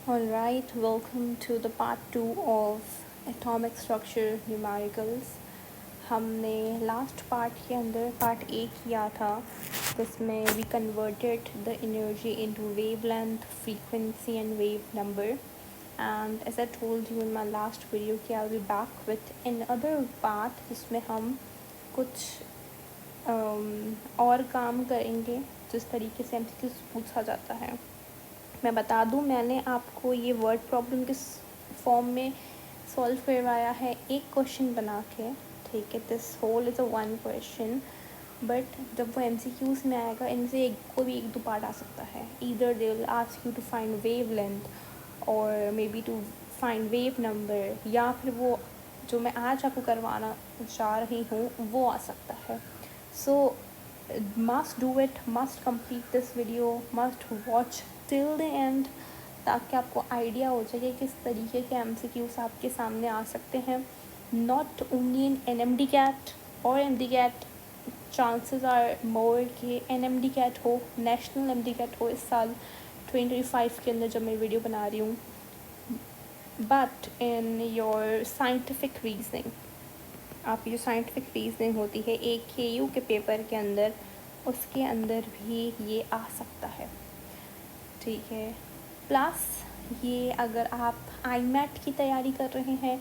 Alright, welcome to the part 2 of Atomic Structure Numericals. हमने last part के अंदर part A किया था जिसमें we converted the energy into wavelength, frequency and wavenumber. And as I told you in my last video कि I'll be back with another part जिसमें हम कुछ और काम करेंगे जिस तरीके से MCQ पूछा जाता है. मैं बता दूं, मैंने आपको ये वर्ड प्रॉब्लम किस फॉर्म में सॉल्व करवाया है, एक क्वेश्चन बना के. ठीक है, this whole is a one question, but जब वो MCQs में आएगा इनसे कोई भी एक दो पार्ट आ सकता है. Either they will ask you to find wave length और maybe to find wave number, या फिर वो जो मैं आज आपको करवाना चाह रही हूँ वो आ सकता है. सो must do it, must complete this video, must watch till the end ताकि आपको आइडिया हो जाए कि किस तरीके के MCQs आपके सामने आ सकते हैं. Not only in NMD CAT और MD CAT, chances are more कि NMD CAT हो, नेशनल MD CAT हो इस साल 2025 के अंदर जब मैं वीडियो बना रही हूँ. But in your scientific reasoning, आपकी जो साइंटिफिक रीजनिंग होती है एक KU के पेपर के अंदर, उसके अंदर भी ये आ सकता है. ठीक है, प्लस ये अगर आप IMAT की तैयारी कर रहे हैं,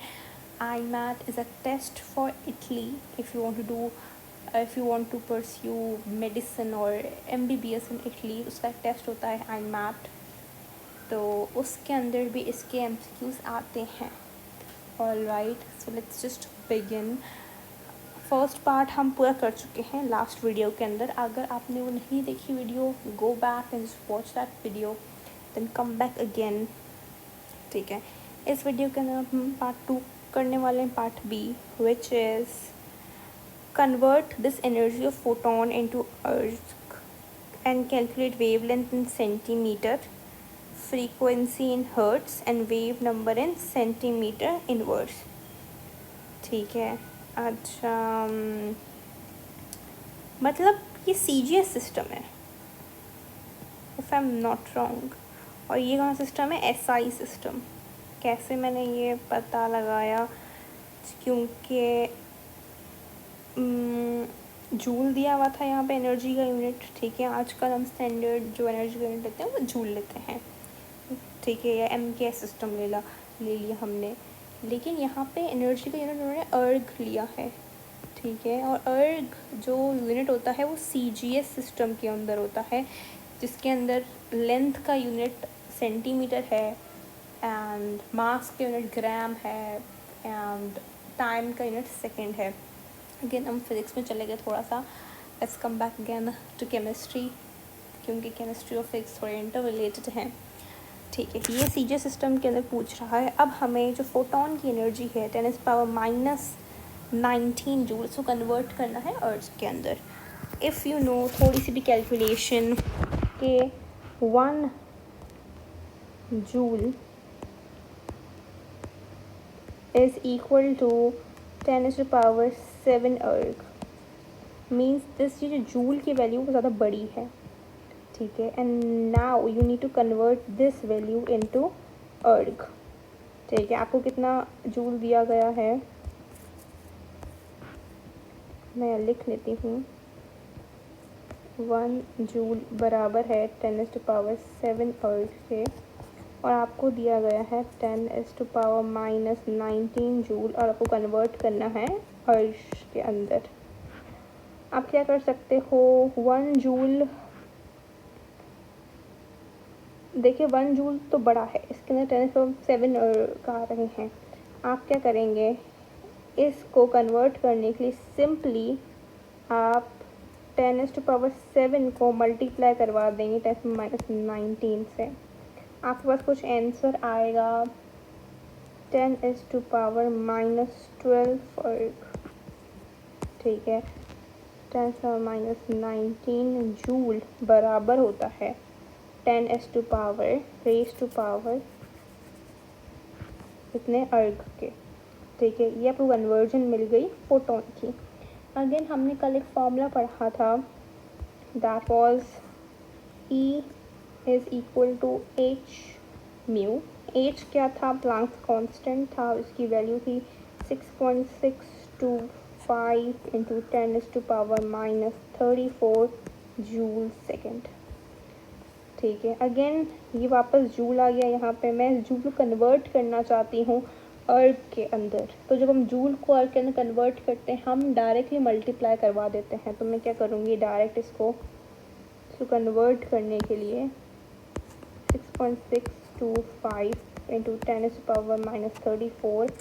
IMAT is a test for Italy. If you want to pursue medicine और MBBS इन इटली, उसका टेस्ट होता है IMAT, तो उसके अंदर भी इसके MCQs आते हैं. Alright, so let's just begin. First part हम पूरा कर चुके हैं लास्ट वीडियो के अंदर. अगर आपने वो नहीं देखी video, go back and just watch that video, then come back again. ठीक है, इस वीडियो के अंदर हम पार्ट 2 करने वाले हैं, part B, which is convert this energy of photon into erg and calculate wavelength in centimetre, frequency in hertz and wavenumber in centimetre inverse. ठीक है, अच्छा, मतलब ये CGS सिस्टम है if I am not wrong, और ये कौन system है? SI system. कैसे मैंने ये पता लगाया? क्योंकि जूल दिया हुआ था यहाँ पे एनर्जी का यूनिट. ठीक है, आजकल हम स्टैंडर्ड जो एनर्जी का यूनिट लेते हैं वो जूल लेते हैं. ठीक है, या MKS सिस्टम ले लिया हमने, लेकिन यहाँ पे एनर्जी का यूनिट उन्होंने अर्ग लिया है. ठीक है, और अर्ग जो यूनिट होता है वो CGS सिस्टम के अंदर होता है, जिसके अंदर लेंथ का यूनिट सेंटीमीटर है एंड मास का यूनिट ग्राम है एंड टाइम का यूनिट सेकेंड है. अगेन हम फिज़िक्स में चले गए थोड़ा सा. Let's come back again to chemistry, क्योंकि केमिस्ट्री और फिजिक्स थोड़े इंटर रिलेटेड हैं. ठीक है, ये CGS सिस्टम के अंदर पूछ रहा है. अब हमें जो फोटोन की एनर्जी है 10⁻⁻19 जूल, उसको कन्वर्ट करना है अर्थ के अंदर. इफ़ यू नो थोड़ी सी भी कैलकुलेशन के 1 जूल इज़ इक्वल टू 10⁻7 अर्ग, मीन्स दिस ये जो जूल की वैल्यू वो ज़्यादा बड़ी है. ठीक है, and now you need to convert this value into erg. ठीक है, आपको कितना जूल दिया गया है मैं लिख लेती हूँ. 1 जूल बराबर है 10⁻7 अर्ग के, और आपको दिया गया है 10⁻⁻19 जूल, और आपको कन्वर्ट करना है अर्ग के अंदर. आप क्या कर सकते हो? 1 जूल, देखिए 1 जूल तो बड़ा है, इसके अंदर 10⁻7 आ रहे हैं. आप क्या करेंगे? इसको कन्वर्ट करने के लिए सिंपली आप 10⁻7 को मल्टीप्लाई करवा देंगे 10⁻19 से. आपके पास कुछ आंसर आएगा 10⁻⁻12 अर्ग. ठीक है, 10⁻⁻19 जूल बराबर होता है 10⁻⁻ इतने अर्ग के. ठीक है, ये आपको कन्वर्जन मिल गई फोटोन की. अगेन हमने कल एक फॉर्मूला पढ़ा था, that was E is equal to H mu. H क्या था, प्लांक्स कांस्टेंट था, उसकी वैल्यू थी 6.625 इंटू 10⁻⁻34 जूल सेकेंड। ठीक है, अगेन ये वापस जूल आ गया। यहाँ पे मैं जूल को कन्वर्ट करना चाहती हूँ अर्ग के अंदर। तो जब हम जूल को अर्ग के अंदर कन्वर्ट करते हैं हम डायरेक्टली मल्टीप्लाई करवा देते हैं। तो मैं क्या करूँगी, डायरेक्ट इसको कन्वर्ट करने के लिए 6.625 इंटू 10⁻⁻34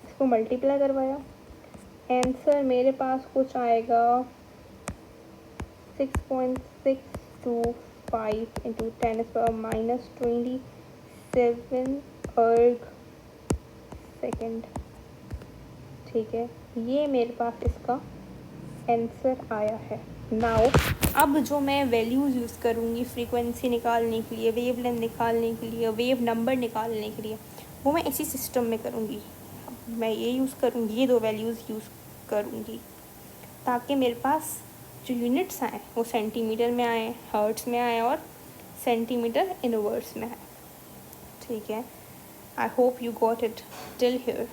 इसको मल्टीप्लाई करवाया। आंसर मेरे पास कुछ आएगा 6.625 इंटू 10⁻⁻27 अर्ग सेकेंड। ठीक है, ये मेरे पास इसका आंसर आया है। नाउ अब जो मैं वैल्यूज़ यूज़ करूँगी फ्रीक्वेंसी निकालने के लिए, वेव लेंथ निकालने के लिए, वेव नंबर निकालने के लिए, वो मैं इसी सिस्टम में करूँगी। मैं ये यूज़ करूँगी, ये दो वैल्यूज़ यूज़ करूँगी ताकि मेरे पास जो यूनिट्स आए वो सेंटीमीटर में आए, हर्ट्स में आए और सेंटीमीटर इनवर्स में आए। ठीक है, I hope you got it till here.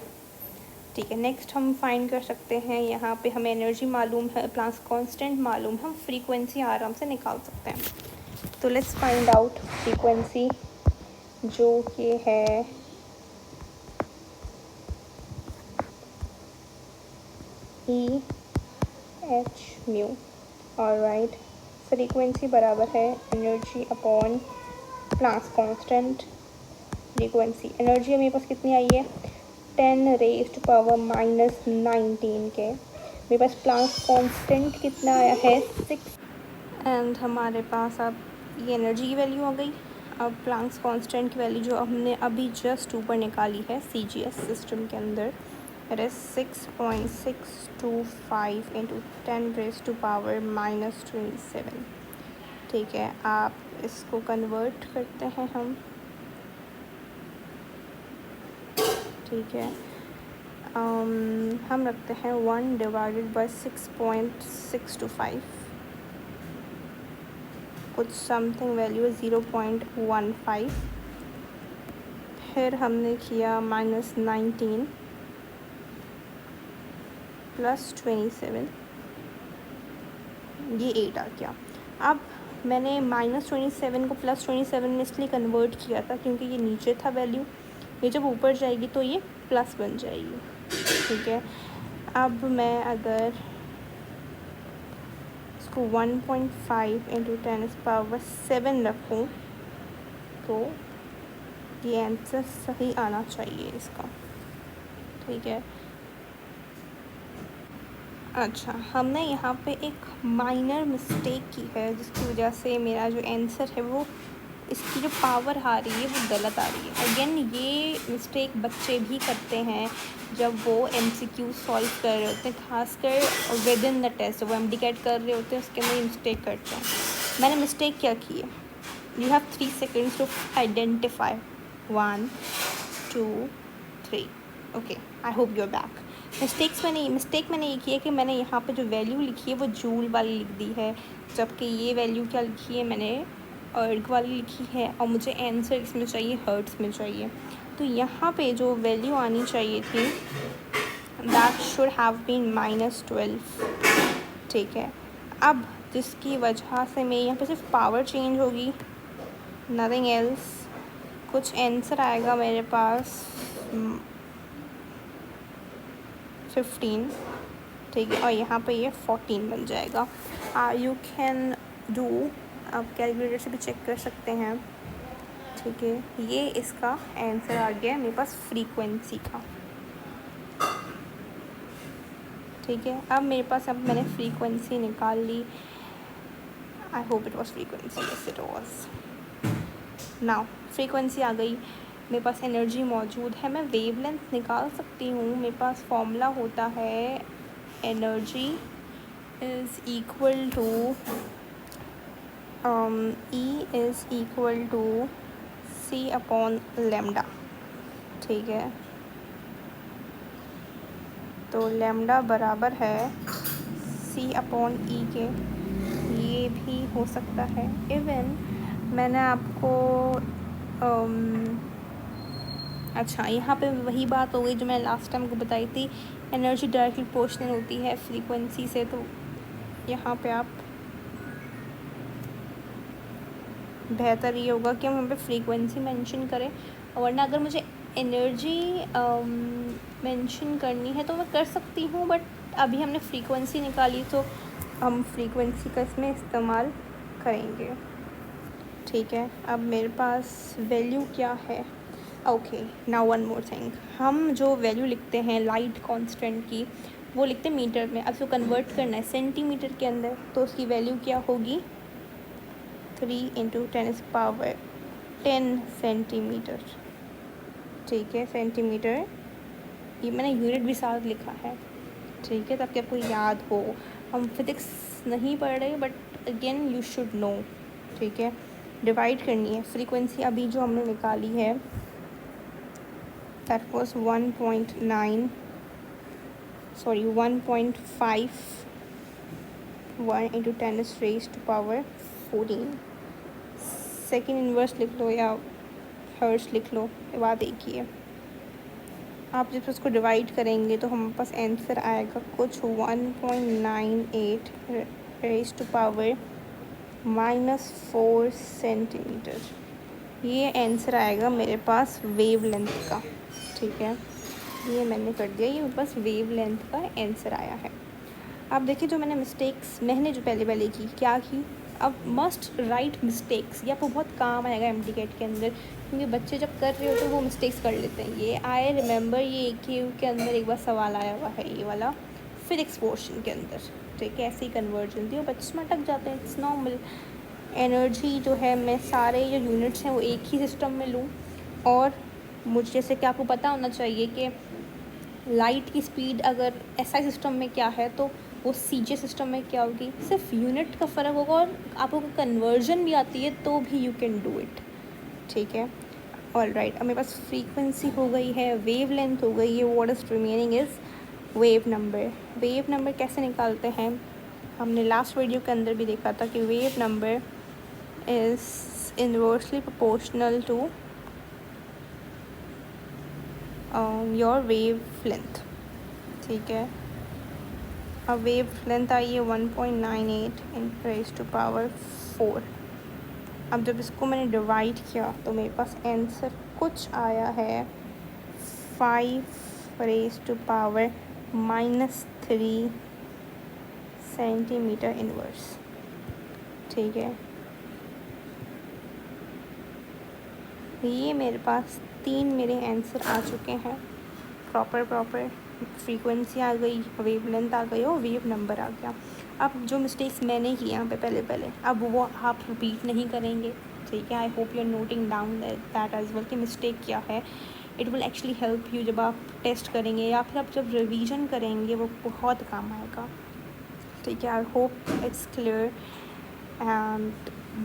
ठीक है, नेक्स्ट हम फाइंड कर सकते हैं, यहाँ पे हमें एनर्जी मालूम है, प्लांक्स कांस्टेंट मालूम है, हम फ्रीक्वेंसी आराम से निकाल सकते हैं। तो लेट्स फाइंड आउट फ्रीक्वेंसी जो कि है E H mu. Alright, frequency बराबर है energy upon Planck's constant. Frequency energy मेरे पास कितनी आई है 10⁻⁻19 के। मेरे पास प्लांक्स कांस्टेंट कितना आया है 6 एंड हमारे पास अब ये एनर्जी की वैल्यू आ गई। अब प्लांक्स कांस्टेंट की वैल्यू जो हमने अभी जस्ट ऊपर निकाली है CGS सिस्टम के अंदर, इट इज़ 6.625 इंटू 10⁻⁻27। ठीक है, आप इसको कन्वर्ट करते हैं हम। ठीक है, हम रखते हैं 1 डिवाइडेड बाई 6.625, कुछ समथिंग वैल्यू है 0.15। फिर हमने किया -19 प्लस 27, ये 8 आ गया। अब मैंने -27 को +27 में इसलिए कन्वर्ट किया था क्योंकि ये नीचे था वैल्यू, ये जब ऊपर जाएगी तो ये प्लस बन जाएगी। ठीक है, अब मैं अगर इसको 1.5 इंटू 10⁻7 रखूँ तो ये आंसर सही आना चाहिए इसका। ठीक है, अच्छा, हमने यहाँ पे एक माइनर मिस्टेक की है जिसकी वजह से मेरा जो आंसर है वो, इसकी जो पावर आ रही है वो गलत आ रही है। अगेन ये मिस्टेक बच्चे भी करते हैं जब वो MCQ सॉल्व कर रहे होते हैं, खासकर विद इन द टेस्ट वो MDCAT कर रहे होते हैं, उसके अंदर ये मिस्टेक करते हैं। मैंने मिस्टेक क्या की है, you have 3 seconds to identify 1 2 3। Okay, I hope you are back. Mistake मैंने ये की है कि मैंने यहाँ पे जो वैल्यू लिखी है वो जूल वाली लिख दी है, जबकि ये वैल्यू क्या लिखी है मैंने अर्ग वाली लिखी है, और मुझे आंसर इसमें चाहिए हर्ट्स में चाहिए। तो यहाँ पे जो वैल्यू आनी चाहिए थी दैट शुड हैव बीन -12। ठीक है, अब जिसकी वजह से मैं यहाँ पे सिर्फ पावर चेंज होगी, नथिंग एल्स। कुछ आंसर आएगा मेरे पास 15। ठीक है, और यहाँ पे ये 14 बन जाएगा। यू कैन डू, आप कैलकुलेटर से भी चेक कर सकते हैं। ठीक है, ये इसका आंसर आ गया मेरे पास फ्रीक्वेंसी का। ठीक है, अब मेरे पास, अब मैंने फ्रीक्वेंसी निकाल ली। I hope it was frequency, yes it was. Now frequency आ गई, मेरे पास एनर्जी मौजूद है, मैं वेवलेंथ निकाल सकती हूँ। मेरे पास फॉर्मूला होता है energy is equal to E is equal to C upon lambda. ठीक है, तो लैम्डा बराबर है C अपॉन E के। ये भी हो सकता है, इवन मैंने आपको अच्छा, यहाँ पे वही बात हो गई जो मैं लास्ट टाइम को बताई थी, एनर्जी डायरेक्टली प्रोपोर्शनल होती है फ्रीक्वेंसी से। तो यहाँ पे आप बेहतर ये होगा कि हम यहाँ पे फ्रीक्वेंसी मेंशन करें, वरना अगर मुझे एनर्जी मेंशन करनी है तो मैं कर सकती हूँ, बट अभी हमने फ्रीक्वेंसी निकाली तो हम फ्रीक्वेंसी का इसमें इस्तेमाल करेंगे। ठीक है, अब मेरे पास वैल्यू क्या है? Okay, now one more thing, हम जो वैल्यू लिखते हैं लाइट कांस्टेंट की, वो लिखते हैं मीटर में। अब जो कन्वर्ट करना है सेंटीमीटर के अंदर, तो उसकी वैल्यू क्या होगी? 3 × 10⁻10 सेंटीमीटर। ठीक है, सेंटीमीटर, ये मैंने यूनिट भी साथ लिखा है। ठीक है, ताकि आपको याद हो। हम फिज़िक्स नहीं पढ़ रहे, but again you should know. ठीक है, डिवाइड करनी है फ्रीक्वेंसी अभी जो हमने निकाली है, दैट वाज 1.5 1 × 10⁻14। सेकेंड इन्वर्स लिख लो या हर्ट्ज़ लिख लो, बात एक ही है। आप जब उसको डिवाइड करेंगे तो हमारे पास आंसर आएगा कुछ 1.98 ⁻⁻4 सेंटीमीटर। ये आंसर आएगा मेरे पास वेव लेंथ का। ठीक है, ये मैंने कर दिया, ये मेरे पास वेव लेंथ का आंसर आया है। अब देखिए, जो मैंने मिस्टेक्स मैंने जो पहले की क्या की, अब मस्ट राइट मिस्टेक्स, ये आपको बहुत काम आएगा MTCAT के अंदर, क्योंकि बच्चे जब कर रहे होते हैं वो मिस्टेक्स कर लेते हैं। ये आई रिमेंबर, ये AQ के अंदर एक बार सवाल आया हुआ है, ये वाला फिजिक्स पोर्शन के अंदर। ठीक है, ऐसे ही कन्वर्जन थी और बच्चे में अटक जाते हैं, इट्स नॉर्मल। एनर्जी जो है, मैं सारे जो यूनिट्स हैं वो एक ही सिस्टम में लूँ, और मुझे जैसे कि आपको पता होना चाहिए कि लाइट की स्पीड अगर SI सिस्टम में क्या है तो वो CJ सिस्टम में क्या होगी, सिर्फ यूनिट का फ़र्क होगा, और आपको कन्वर्जन भी आती है तो भी यू कैन डू इट। ठीक है, ऑल राइट। अब मेरे पास फ्रीक्वेंसी हो गई है, वेव लेंथ हो गई है, what is remaining is wave number. Wave number कैसे निकालते हैं? हमने लास्ट वीडियो के अंदर भी देखा था कि wave number is inversely proportional to your wavelength. ठीक है, अब वेव लेंथ आई है 1.98 × 10⁻4। अब जब इसको मैंने डिवाइड किया तो मेरे पास आंसर कुछ आया है 5⁻³ सेंटीमीटर इनवर्स। ठीक है, ये मेरे पास 3 मेरे आंसर आ चुके हैं प्रॉपर। फ्रीक्वेंसी आ गई, वेव लेंथ आ गई और वेव नंबर आ गया। अब जो मिस्टेक्स मैंने की यहाँ पे पहले अब वो आप रिपीट नहीं करेंगे। ठीक है, I hope you are noting down that as well कि मिस्टेक क्या है। It will actually help you जब आप टेस्ट करेंगे या फिर आप जब रिवीजन करेंगे, वो बहुत काम आएगा। ठीक है, I hope it's clear and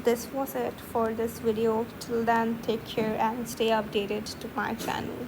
this was it for this video. Till then, take care and stay updated to my channel.